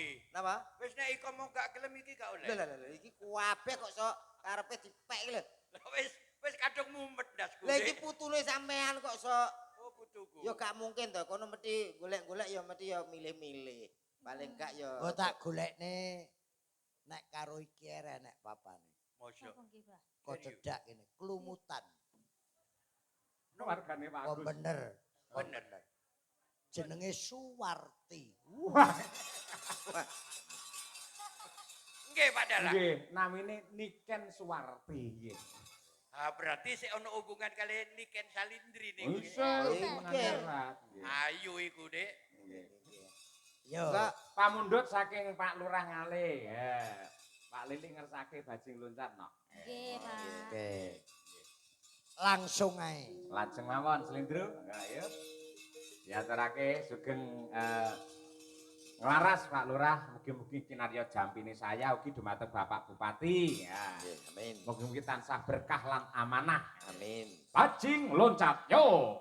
iki. Napa? Wis nek iko mau gak gelem iki gak oleh. Lha iki kabeh kok sok karepe dipek iki lho. Wis kadung mumet ndasku. Lah iki putune sampean kok sok. Oh putuku. Ya gak mungkin to, kono mesti golek-golek ya mesti ya milih-milih. Paling gak ya. Oh tak golekne nek karo iki nek papane. Mosok. Kok cedak ini kelumutan. Keluargane Pak Oh Agus. bener. Bener. Jenenge Suwarti. Nggih Pak Dalang. Nggih, namine Niken Suwarti nggih. Ah berarti sik ono hubungan kali Niken Salindri niku. Bisa, Nggih. mengerat. Ayu iku, Dik. Yo. Enggak. Pamundhut saking Pak Lurah Ngale. Ya. Pak Lili ngersake bajing loncat no. Nggih, Pak. Oke. Langsung ae. Lajeng mawon Slendro. Ayo. Diaturake sugeng nglaras Pak Lurah, mugi-mugi kinarya jampine saya ugi dumateng Bapak Bupati. Ya. Amin. Mugi-mugi tansah berkah lan amanah. Amin. Bajing loncat. Yo.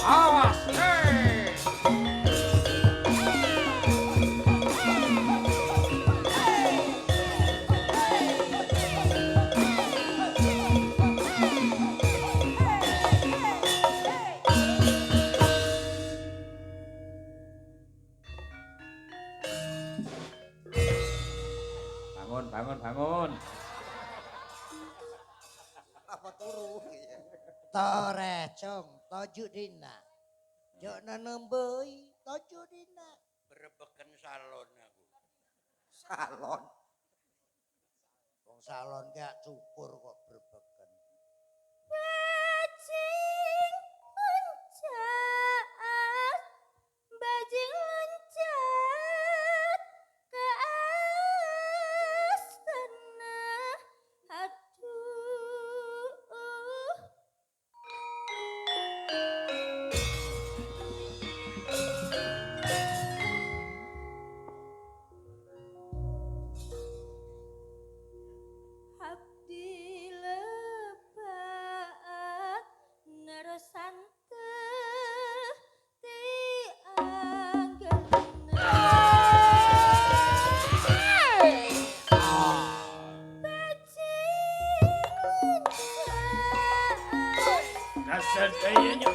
Awas, hei! Bangun, bangun, bangun. Apa turu? Tore cong, toju dina. Yo nanemboi, toju dina. Berebeken salon aku. Salon. Wong salon gak cukur kok berbeken. Bajing loncat, bajing loncat ke astana. Aduh. Abdi lebat nerosante ti Dasar dayanya.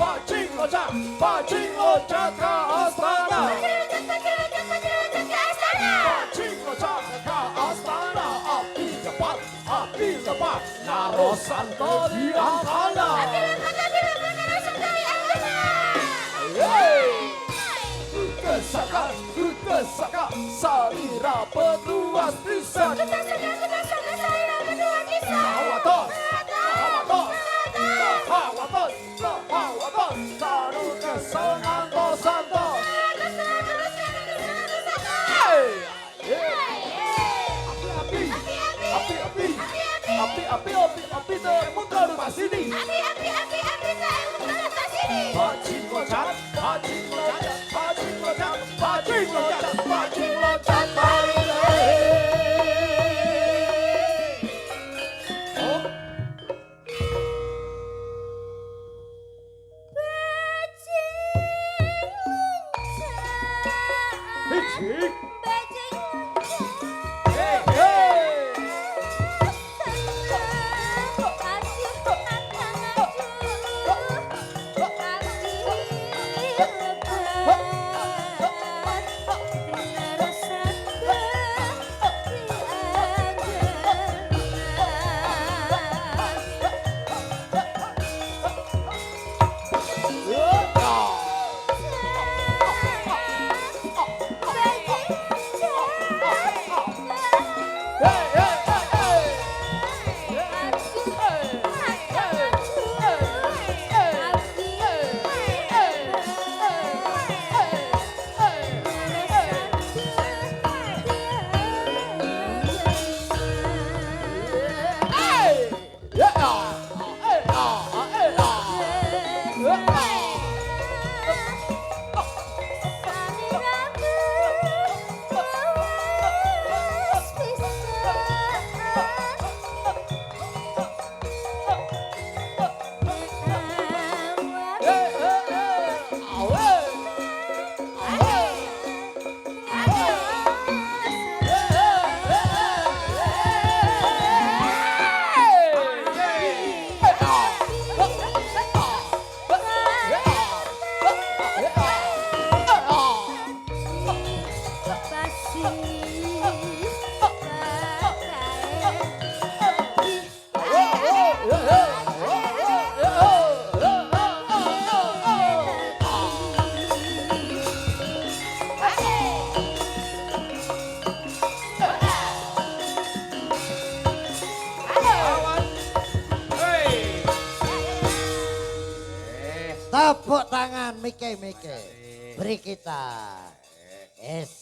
Bajing locak, Bajing loncat ke astana. Bajing loncat ke astana. Api cepat, api lebat. Naro Santo di angkana. Kesakan, salira penuas pisan. Hawatos, hawatos, hawatos, hawatos. Taruh kesenangan Santo. Api termuter pas ini. Bajing loncat, bajing loncat, bajing loncat, bajing loncat, bajing loncat, balik. Oh. Bajing. Hey, hey. Tepuk tangan Mike. Beri kita. Yes.